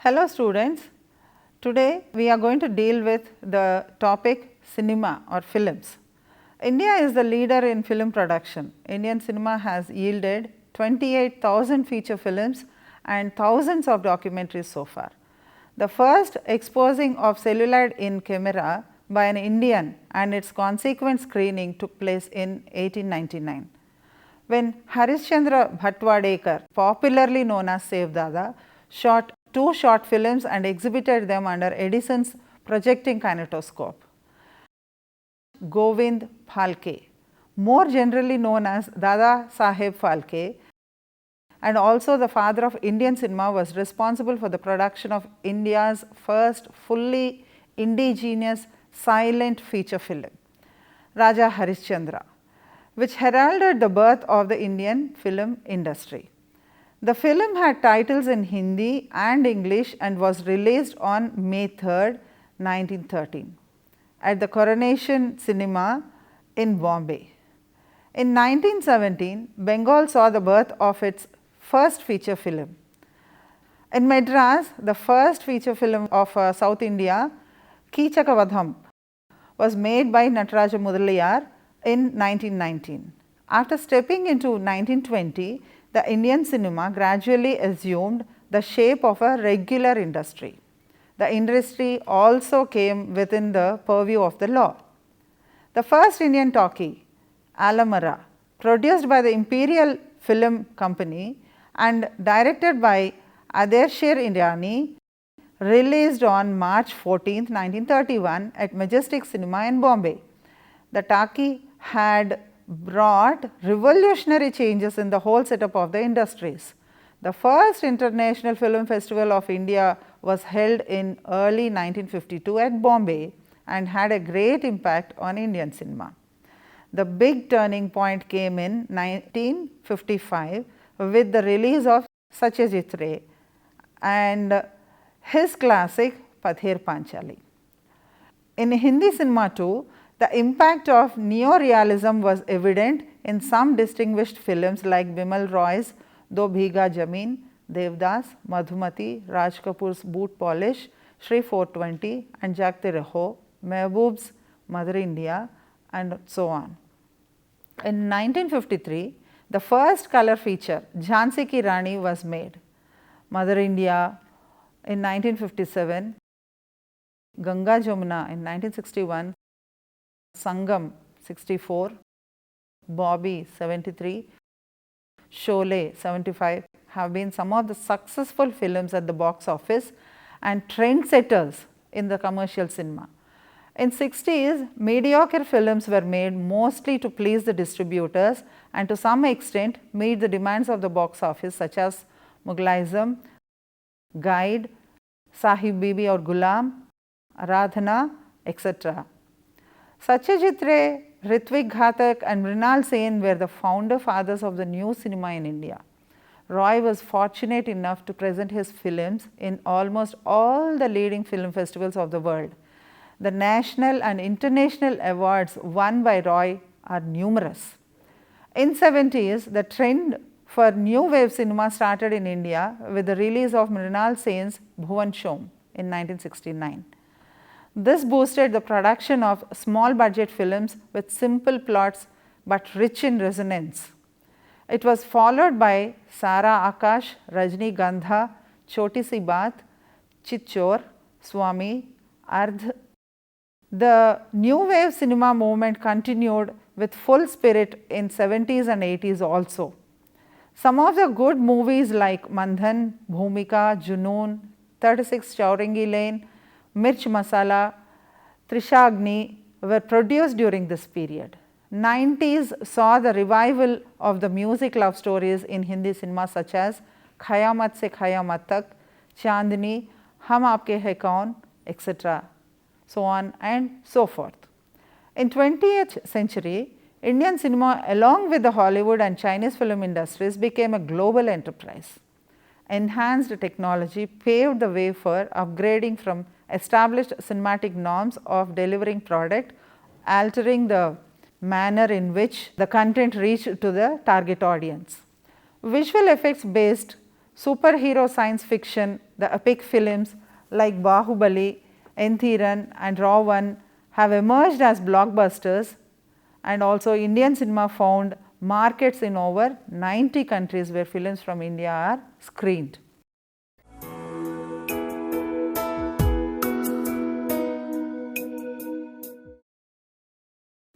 Hello students, today we are going to deal with the topic cinema or films. India is the leader in film production. Indian cinema has yielded 28,000 feature films and thousands of documentaries so far. The first exposing of celluloid in camera by an Indian and its consequent screening took place in 1899. When Harishchandra Bhattwadekar, popularly known as Save Dada, shot 2 short films and exhibited them under Edison's projecting kinetoscope. Govind Phalke, more generally known as Dada Saheb Phalke, and also the father of Indian cinema, was responsible for the production of India's first fully indigenous silent feature film, Raja Harishchandra, which heralded the birth of the Indian film industry. The film had titles in Hindi and English and was released on May 3, 1913 at the Coronation Cinema in Bombay. In 1917, Bengal saw the birth of its first feature film. In Madras, the first feature film of South India, Keechakavadham, was made by Nataraja Mudaliyar in 1919. After stepping into 1920, the Indian cinema gradually assumed the shape of a regular industry. The industry also came within the purview of the law. The first Indian talkie, Alamara, produced by the Imperial Film Company and directed by Adershir Indiani, released on March 14, 1931 at Majestic Cinema in Bombay. The talkie had brought revolutionary changes in the whole setup of the industries. The first International Film Festival of India was held in early 1952 at Bombay and had a great impact on Indian cinema. The big turning point came in 1955 with the release of Satyajit Ray and his classic Pather Panchali. In Hindi cinema too, the impact of neo-realism was evident in some distinguished films like Bimal Roy's Do Bhiga Jameen, Devdas, Madhumati, Raj Kapoor's Boot Polish, Shri 420 and Jagte Raho, Mehboob's Mother India and so on. In 1953, the first color feature Jhansi Ki Rani was made. Mother India in 1957, Ganga Jamuna in 1961, Sangam 64, Bobby 73, Sholay 75 have been some of the successful films at the box office and trendsetters in the commercial cinema. In 60s, mediocre films were made mostly to please the distributors and to some extent meet the demands of the box office, such as Mughalism, Guide, Sahib Bibi or Gulam, Aradhana, etc. Satyajit Ray, Ritwik Ghatak and Mrinal Sen were the founder fathers of the new cinema in India. Roy was fortunate enough to present his films in almost all the leading film festivals of the world. The national and international awards won by Roy are numerous. In 70s, the trend for new wave cinema started in India with the release of Mrinal Sen's Bhuvan Shom in 1969. This boosted the production of small budget films with simple plots but rich in resonance. It was followed by Sara Akash, Rajni Gandha, Choti Si Baat, Chitchor, Swami, Ardh. The new wave cinema movement continued with full spirit in 70s and 80s also. Some of the good movies like Mandhan, Bhumika, Junoon, 36 Chaurangi Lane, Mirch Masala, Trishagni were produced during this period. 90s saw the revival of the music love stories in Hindi cinema such as Khayamat Se Khayamat Tak, Chandni, Hum Aapke Hai Kaun, etc. so on and so forth. In 20th century, Indian cinema along with the Hollywood and Chinese film industries became a global enterprise. Enhanced technology paved the way for upgrading from established cinematic norms of delivering product, altering the manner in which the content reached to the target audience. Visual effects based superhero science fiction the epic films like Bahubali, Enthiran and Ravan have emerged as blockbusters, and also Indian cinema found markets in over 90 countries where films from India are screened.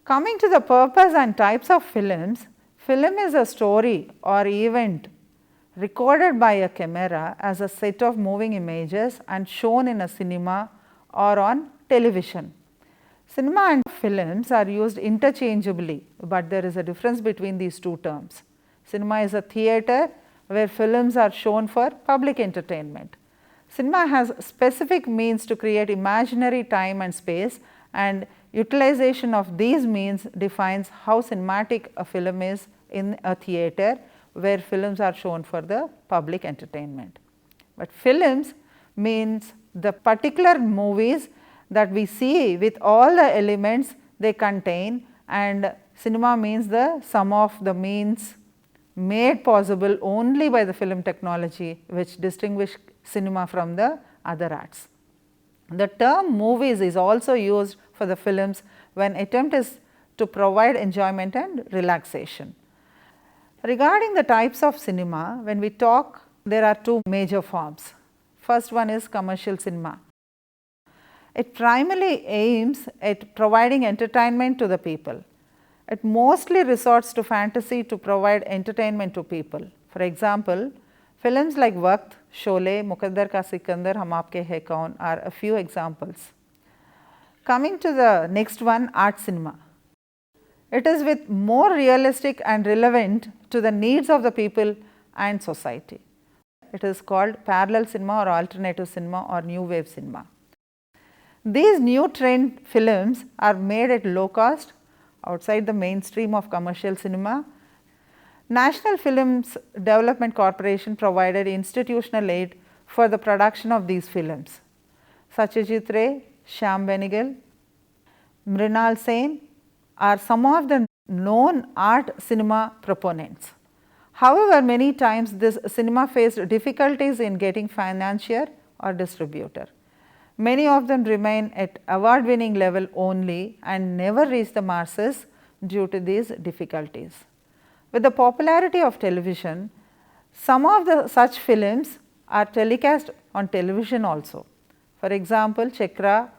Coming to the purpose and types of films, film is a story or event recorded by a camera as a set of moving images and shown in a cinema or on television. Cinema and films are used interchangeably, but there is a difference between these two terms. Cinema is a theatre where films are shown for public entertainment. Cinema has specific means to create imaginary time and space, and utilization of these means defines how cinematic a film is in a theatre where films are shown for the public entertainment. But films means the particular movies that we see with all the elements they contain, and cinema means the sum of the means made possible only by the film technology which distinguish cinema from the other arts. The term movies is also used for the films when attempt is to provide enjoyment and relaxation. Regarding the types of cinema, when we talk, there are two major forms. First one is commercial cinema. It primarily aims at providing entertainment to the people. It mostly resorts to fantasy to provide entertainment to people. For example, films like Waqt, Sholay, Muqaddar Ka Sikandar, Hum Aapke Hai Kaun are a few examples. Coming to the next one, art cinema. It is with more realistic and relevant to the needs of the people and society. It is called parallel cinema or alternative cinema or new wave cinema. These new trend films are made at low cost outside the mainstream of commercial cinema. National Films Development Corporation provided institutional aid for the production of these films. Satyajit Ray, Shyam Benegal, Mrinal Sen are some of the known art cinema proponents. However, many times this cinema faced difficulties in getting financier or distributor. Many of them remain at award winning level only and never reach the masses due to these difficulties. With the popularity of television, some of the such films are telecast on television also. For example, Chakra,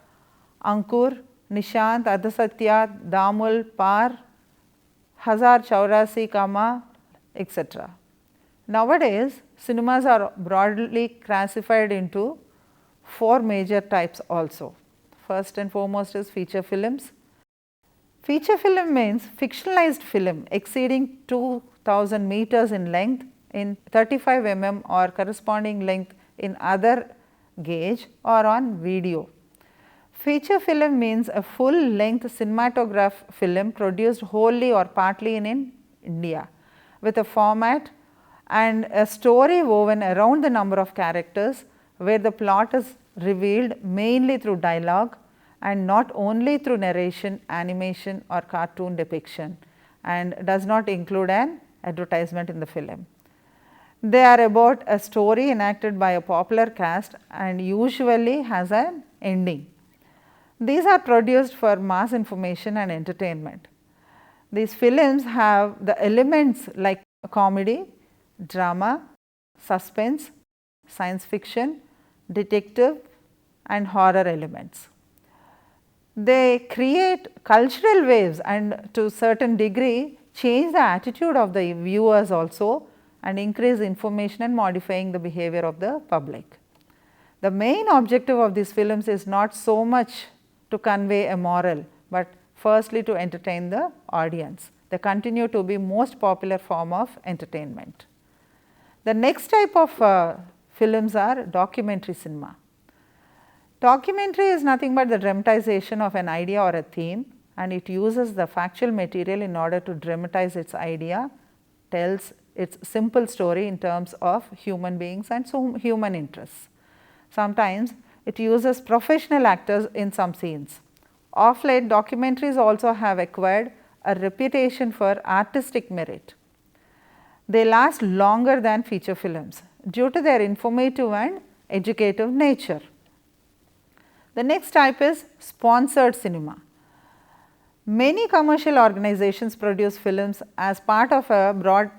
Ankur, Nishant, Adhasatya, Damul, Par, Hazar Chaurasi Kama, etc. Nowadays, cinemas are broadly classified into four major types also. First and foremost is feature films. Feature film means fictionalized film exceeding 2000 meters in length in 35 mm or corresponding length in other gauge or on video. Feature film means a full length cinematograph film produced wholly or partly in India with a format and a story woven around the number of characters, where the plot is revealed mainly through dialogue and not only through narration, animation or cartoon depiction, and does not include an advertisement in the film. They are about a story enacted by a popular cast and usually has an ending. These are produced for mass information and entertainment. These films have the elements like comedy, drama, suspense, science fiction, detective and horror elements. They create cultural waves and to certain degree change the attitude of the viewers also and increase information and modifying the behavior of the public. The main objective of these films is not so much to convey a moral, but firstly to entertain the audience. They continue to be most popular form of entertainment. The next type of films are documentary cinema. Documentary is nothing but the dramatization of an idea or a theme, and it uses the factual material in order to dramatize its idea, tells its simple story in terms of human beings and human interests. Sometimes it uses professional actors in some scenes. Of late, documentaries also have acquired a reputation for artistic merit. They last longer than feature films due to their informative and educative nature. The next type is sponsored cinema. Many commercial organizations produce films as part of a broad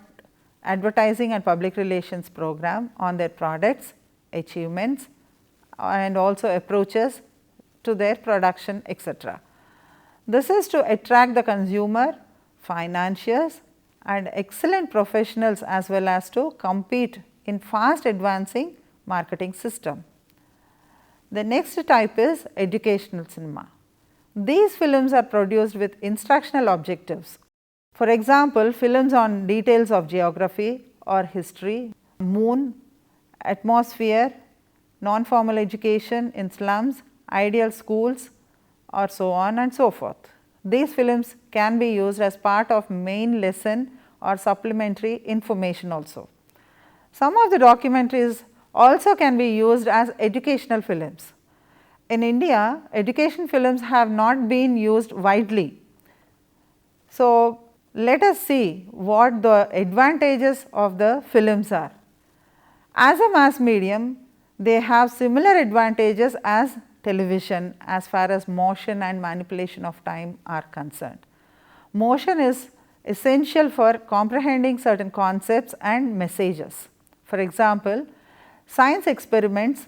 advertising and public relations program on their products, achievements, and also approaches to their production, etc. This is to attract the consumer, financiers, and excellent professionals, as well as to compete in fast advancing marketing system. The next type is educational cinema. These films are produced with instructional objectives. For example, films on details of geography or history, moon, atmosphere, non-formal education in slums, ideal schools, or so on and so forth. These films can be used as part of main lesson or supplementary information also. Some of the documentaries also can be used as educational films. In India, education films have not been used widely. So, let us see what the advantages of the films are. As a mass medium, they have similar advantages as television as far as motion and manipulation of time are concerned. Motion is essential for comprehending certain concepts and messages. For example, science experiments,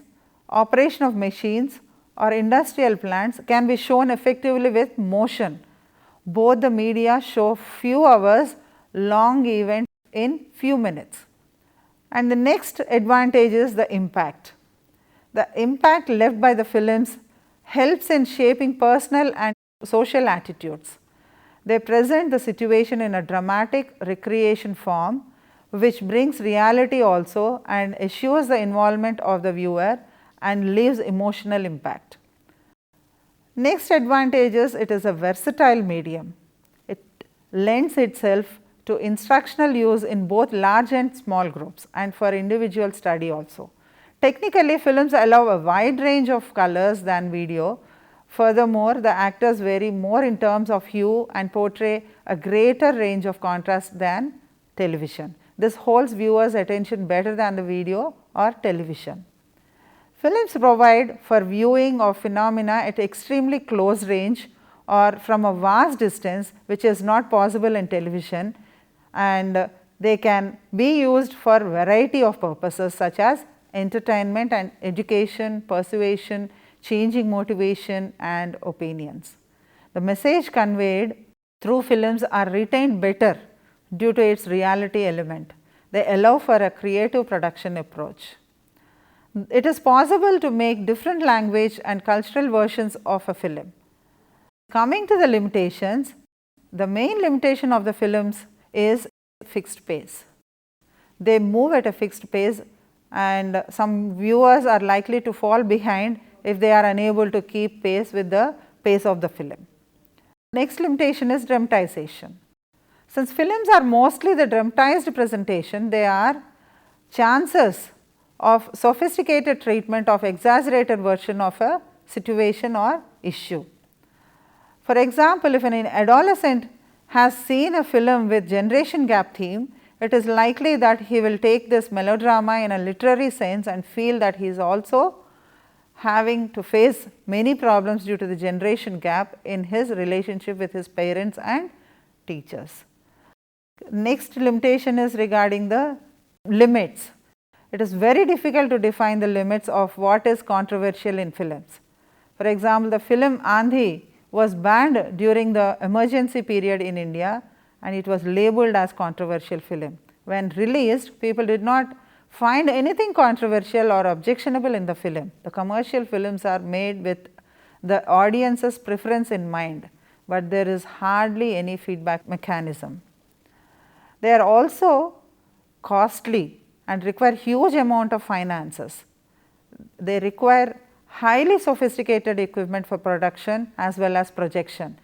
operation of machines, or industrial plants can be shown effectively with motion. Both the media show few hours long events in few minutes. And the next advantage is the impact. The impact left by the films helps in shaping personal and social attitudes. They present the situation in a dramatic recreation form, which brings reality also and assures the involvement of the viewer and leaves emotional impact. Next advantage is it is a versatile medium. It lends itself to instructional use in both large and small groups and for individual study also. Technically, films allow a wide range of colors than video. Furthermore, the actors vary more in terms of hue and portray a greater range of contrast than television. This holds viewers' attention better than the video or television. Films provide for viewing of phenomena at extremely close range or from a vast distance, which is not possible in television, and they can be used for a variety of purposes such as entertainment and education, persuasion, changing motivation and opinions. The message conveyed through films are retained better due to its reality element. They allow for a creative production approach. It is possible to make different language and cultural versions of a film. Coming to the limitations, the main limitation of the films is fixed pace. They move at a fixed pace and some viewers are likely to fall behind if they are unable to keep pace with the pace of the film. Next limitation is dramatization. Since films are mostly the dramatized presentation, there are chances of sophisticated treatment of exaggerated version of a situation or issue. For example, if an adolescent has seen a film with generation gap theme, it is likely that he will take this melodrama in a literary sense and feel that he is also having to face many problems due to the generation gap in his relationship with his parents and teachers. Next limitation is regarding the limits. It is very difficult to define the limits of what is controversial in films. For example, the film Andhi was banned during the emergency period in India and it was labeled as controversial film. When released, people did not find anything controversial or objectionable in the film. The commercial films are made with the audience's preference in mind, but there is hardly any feedback mechanism. They are also costly and require huge amount of finances. They require highly sophisticated equipment for production as well as projection.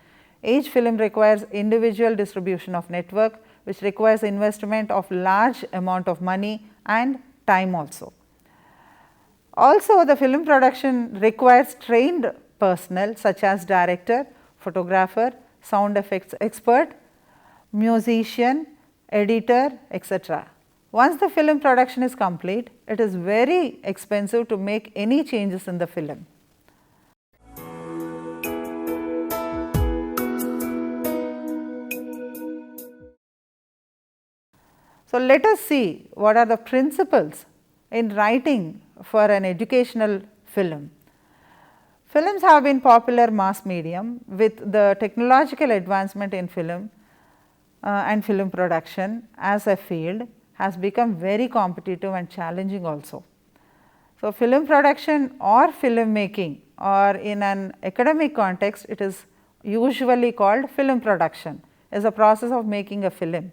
Each film requires individual distribution of network, which requires investment of large amount of money and time also. Also, the film production requires trained personnel such as director, photographer, sound effects expert, musician, editor, etc. Once the film production is complete, it is very expensive to make any changes in the film. So, let us see what are the principles in writing for an educational film. Films have been popular mass medium. With the technological advancement in film and film production as a field has become very competitive and challenging also. So, film production or film making, or in an academic context it is usually called film production, is a process of making a film.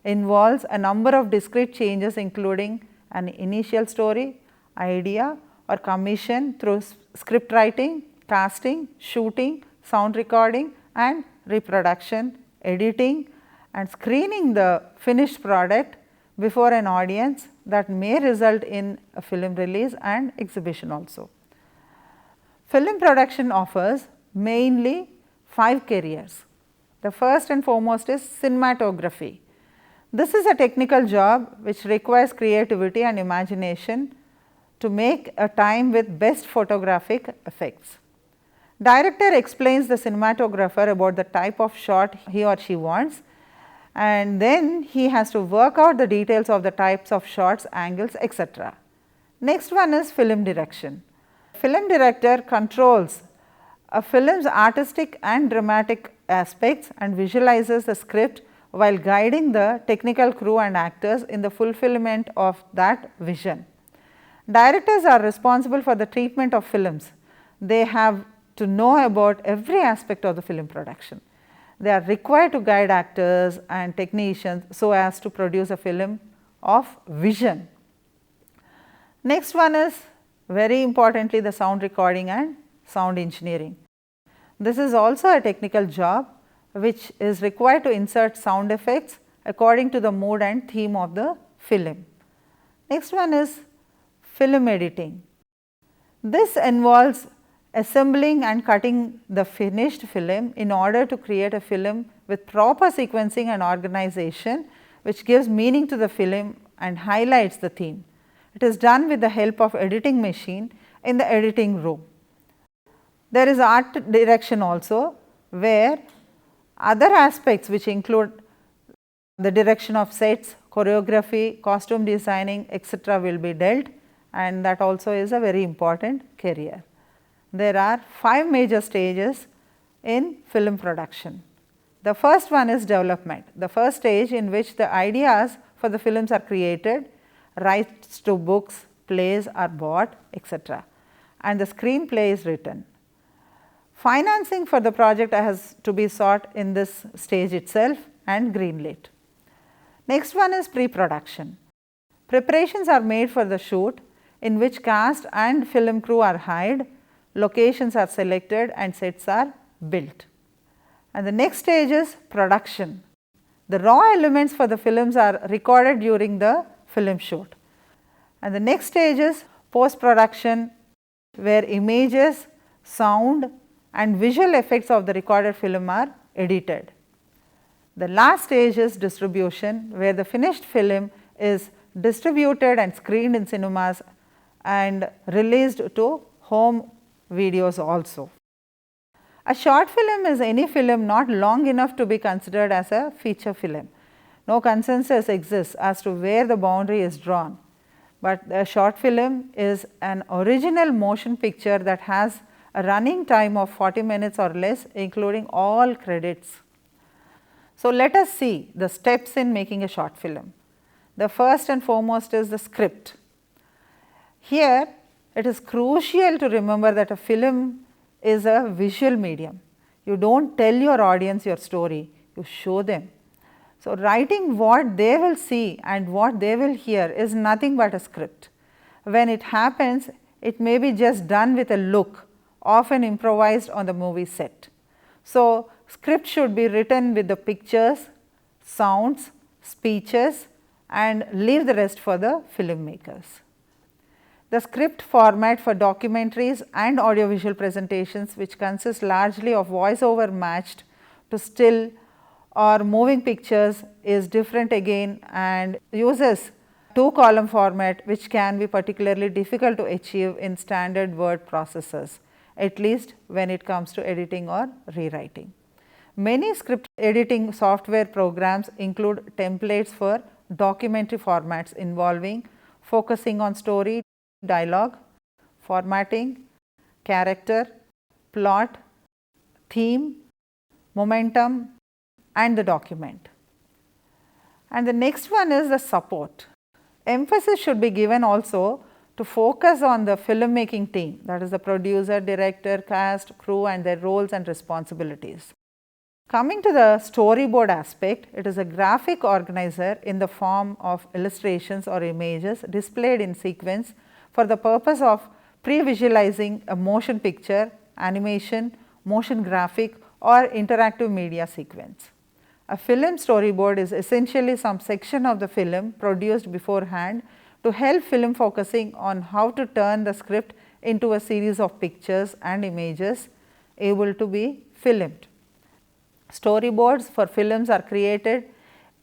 Involves a number of discrete changes including an initial story, idea or commission through script writing, casting, shooting, sound recording and reproduction, editing and screening the finished product before an audience that may result in a film release and exhibition also. Film production offers mainly 5 careers. The first and foremost is cinematography. This is a technical job which requires creativity and imagination to make a time with best photographic effects. Director explains the cinematographer about the type of shot he or she wants, and then he has to work out the details of the types of shots, angles, etc. Next one is film direction. Film director controls a film's artistic and dramatic aspects and visualizes the script while guiding the technical crew and actors in the fulfillment of that vision. Directors are responsible for the treatment of films. They have to know about every aspect of the film production. They are required to guide actors and technicians so as to produce a film of vision. Next one is very importantly the sound recording and sound engineering. This is also a technical job which is required to insert sound effects according to the mood and theme of the film. Next one is film editing. This involves assembling and cutting the finished film in order to create a film with proper sequencing and organization which gives meaning to the film and highlights the theme. It is done with the help of editing machine in the editing room. There is art direction also, where other aspects which include the direction of sets, choreography, costume designing, etc. will be dealt, and that also is a very important career. There are 5 major stages in film production. The first one is development, the first stage in which the ideas for the films are created, rights to books, plays are bought, etc. and the screenplay is written. Financing for the project has to be sought in this stage itself and greenlit. Next one is pre-production. Preparations are made for the shoot, in which cast and film crew are hired, locations are selected and sets are built. And the next stage is production. The raw elements for the films are recorded during the film shoot. And the next stage is post-production, where images, sound and visual effects of the recorded film are edited. The last stage is distribution, where the finished film is distributed and screened in cinemas and released to home videos also. A short film is any film not long enough to be considered as a feature film. No consensus exists as to where the boundary is drawn, but a short film is an original motion picture that has a running time of 40 minutes or less, including all credits. So, let us see the steps in making a short film. The first and foremost is the script. Here it is crucial to remember that a film is a visual medium. You do not tell your audience your story, you show them. So, writing what they will see and what they will hear is nothing but a script. When it happens, it may be just done with a look, often improvised on the movie set. So, script should be written with the pictures, sounds, speeches and leave the rest for the filmmakers. The script format for documentaries and audiovisual presentations, which consist largely of voiceover matched to still or moving pictures, is different again and uses two-column format, which can be particularly difficult to achieve in standard word processors, at least when it comes to editing or rewriting. Many script editing software programs include templates for documentary formats involving focusing on story, dialogue, formatting, character, plot, theme, momentum, and the document. And the next one is the support. Emphasis should be given also to focus on the filmmaking team, that is the producer, director, cast, crew, and their roles and responsibilities. Coming to the storyboard aspect, it is a graphic organizer in the form of illustrations or images displayed in sequence for the purpose of pre-visualizing a motion picture, animation, motion graphic, or interactive media sequence. A film storyboard is essentially some section of the film produced beforehand to help film focusing on how to turn the script into a series of pictures and images able to be filmed. Storyboards for films are created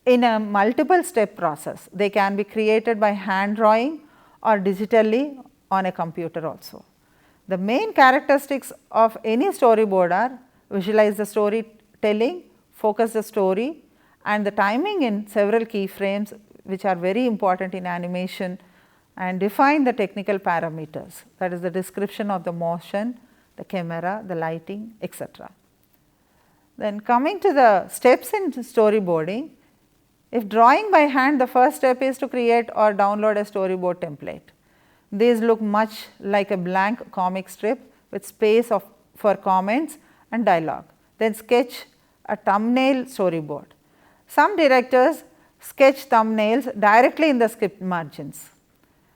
in a multiple step process. They can be created by hand drawing or digitally on a computer also. The main characteristics of any storyboard are visualize the storytelling, focus the story, and the timing in several keyframes, which are very important in animation, and define the technical parameters, that is the description of the motion, the camera, the lighting, etc. Then coming to the steps in storyboarding, if drawing by hand, the first step is to create or download a storyboard template. These look much like a blank comic strip with space for comments and dialogue. Then sketch a thumbnail storyboard. Some directors sketch thumbnails directly in the script margins.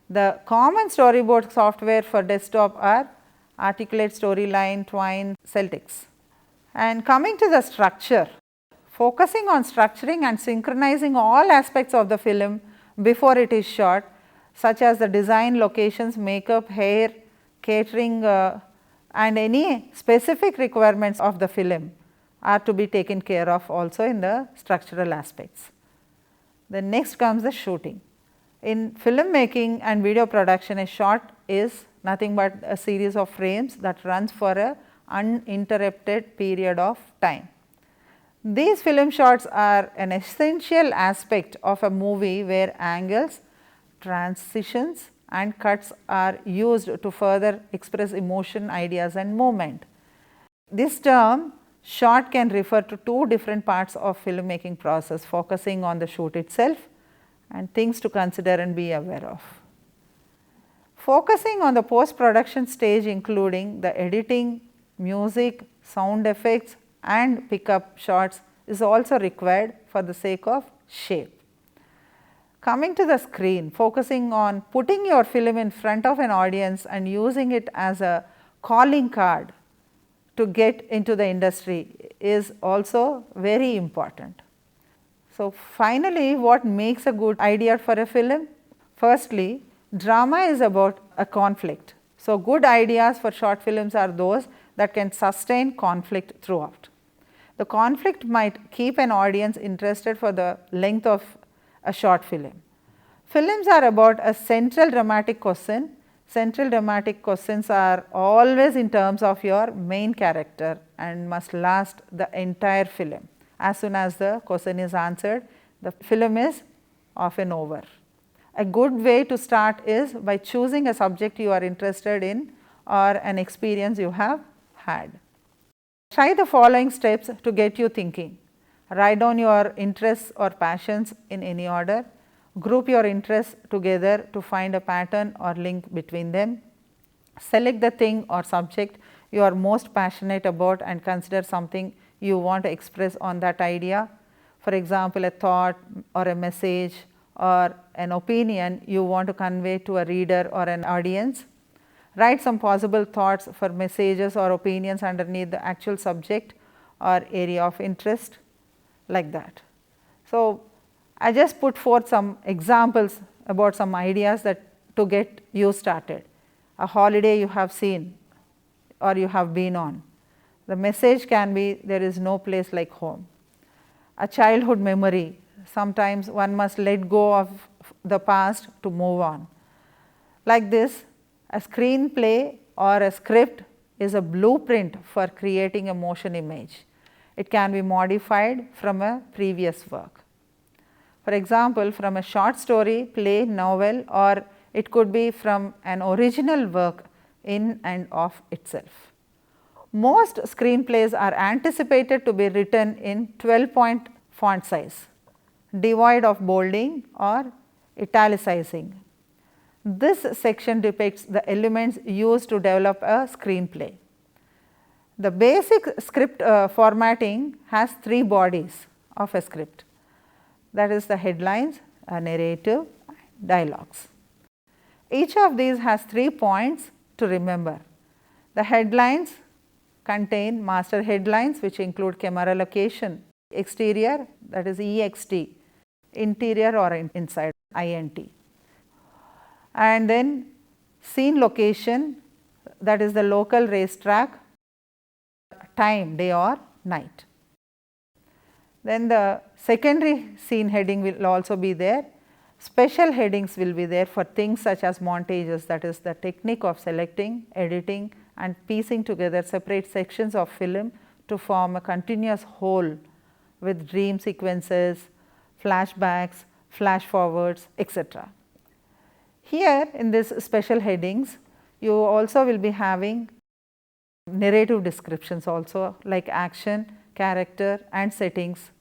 The common storyboard software for desktop are Articulate, Storyline, Twine, Celtics. And coming to the structure, focusing on structuring and synchronizing all aspects of the film before it is shot, such as the design, locations, makeup, hair, catering, and any specific requirements of the film are to be taken care of also in the structural aspects. Then next comes the shooting. In filmmaking and video production, a shot is nothing but a series of frames that runs for a uninterrupted period of time. These film shots are an essential aspect of a movie where angles, transitions, and cuts are used to further express emotion, ideas, and movement. This term shot can refer to two different parts of filmmaking process, focusing on the shoot itself and things to consider and be aware of. Focusing on the post-production stage, including the editing, music, sound effects, and pickup shots, is also required for the sake of shape. Coming to the screen, focusing on putting your film in front of an audience and using it as a calling card to get into the industry is also very important. So, finally, what makes a good idea for a film? Firstly, drama is about a conflict. So, good ideas for short films are those that can sustain conflict throughout. The conflict might keep an audience interested for the length of a short film. Films are about a central dramatic question. Central dramatic questions are always in terms of your main character and must last the entire film. As soon as the question is answered, the film is often over. A good way to start is by choosing a subject you are interested in or an experience you have had. Try the following steps to get you thinking. Write down your interests or passions in any order. Group your interests together to find a pattern or link between them. Select the thing or subject you are most passionate about and consider something you want to express on that idea. For example, a thought or a message or an opinion you want to convey to a reader or an audience. Write some possible thoughts for messages or opinions underneath the actual subject or area of interest, like that. So, I just put forth some examples about some ideas that to get you started. A holiday you have seen or you have been on. The message can be, there is no place like home. A childhood memory, sometimes one must let go of the past to move on. Like this, a screenplay or a script is a blueprint for creating a motion image. It can be modified from a previous work. For example, from a short story, play, novel, or it could be from an original work in and of itself. Most screenplays are anticipated to be written in 12-point font size, devoid of bolding or italicizing. This section depicts the elements used to develop a screenplay. The basic script formatting has 3 bodies of a script, that is the headlines, a narrative, dialogues. Each of these has 3 points to remember. The headlines contain master headlines, which include camera location, exterior, that is EXT, interior or inside, INT, and then scene location, that is the local racetrack, time, day or night. Then the secondary scene heading will also be there. Special headings will be there for things such as montages, that is the technique of selecting, editing and piecing together separate sections of film to form a continuous whole with dream sequences, flashbacks, flash forwards, etc. Here in this special headings, you also will be having narrative descriptions also, like action, character and settings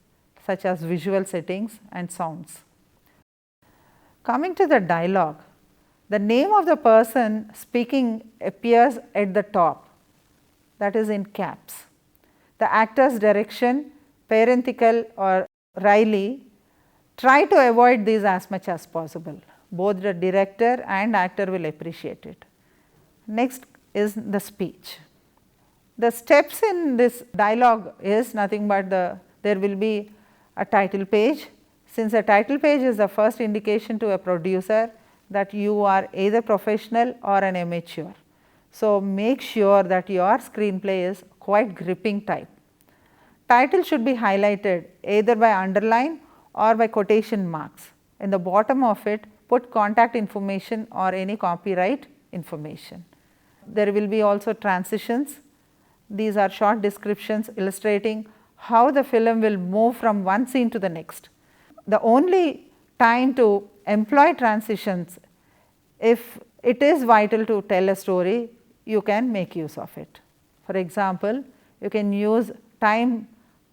such as visual settings and sounds. Coming to the dialogue, the name of the person speaking appears at the top, that is in caps. The actor's direction, parenthetical or Riley, try to avoid these as much as possible. Both the director and actor will appreciate it. Next is the speech. The steps in this dialogue is nothing but there will be a title page. Since a title page is the first indication to a producer that you are either professional or an amateur. So, make sure that your screenplay is quite gripping type. Title should be highlighted either by underline or by quotation marks. In the bottom of it, put contact information or any copyright information. There will be also transitions. These are short descriptions illustrating how the film will move from one scene to the next. The only time to employ transitions, if it is vital to tell a story, you can make use of it. For example, you can use time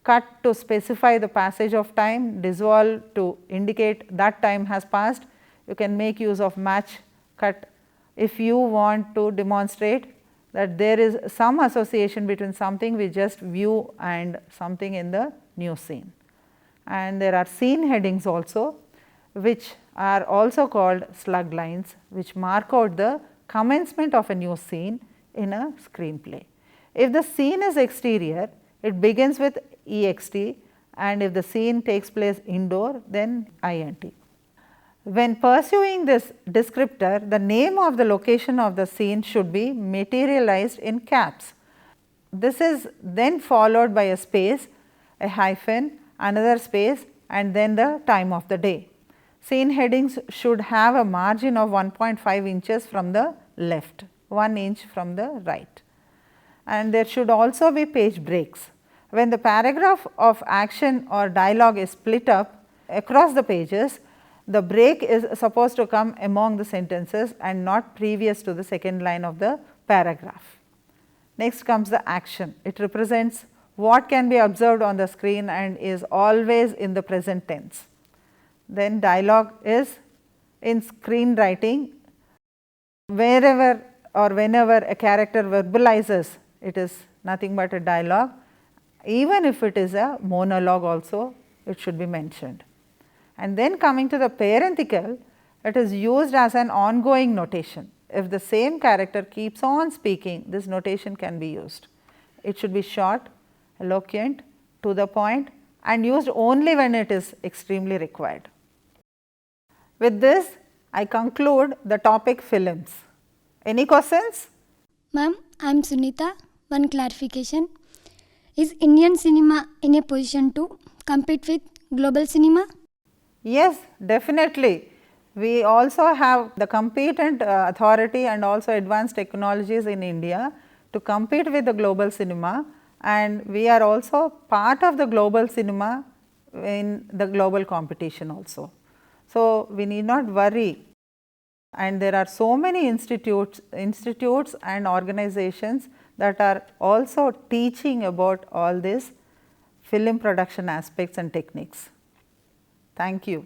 cut to specify the passage of time, dissolve to indicate that time has passed. You can make use of match cut if you want to demonstrate that there is some association between something we just view and something in the new scene. And there are scene headings also, which are also called slug lines, which mark out the commencement of a new scene in a screenplay. If the scene is exterior, it begins with EXT, and if the scene takes place indoor, then INT. When pursuing this descriptor, the name of the location of the scene should be materialized in caps. This is then followed by a space, a hyphen, another space and then the time of the day. Scene headings should have a margin of 1.5 inches from the left, 1 inch from the right. And there should also be page breaks. When the paragraph of action or dialogue is split up across the pages, the break is supposed to come among the sentences and not previous to the second line of the paragraph. Next comes the action. It represents what can be observed on the screen and is always in the present tense. Then dialogue is in screenwriting, wherever or whenever a character verbalizes, it is nothing but a dialogue. Even if it is a monologue also, it should be mentioned. And then coming to the parenthetical, it is used as an ongoing notation. If the same character keeps on speaking, this notation can be used. It should be short, eloquent, to the point and used only when it is extremely required. With this, I conclude the topic films. Any questions? Ma'am, I am Sunita. One clarification. Is Indian cinema in a position to compete with global cinema? Yes, definitely. We also have the competent authority and also advanced technologies in India to compete with the global cinema, and we are also part of the global cinema in the global competition also. So, we need not worry, and there are so many institutes and organizations that are also teaching about all this film production aspects and techniques. Thank you.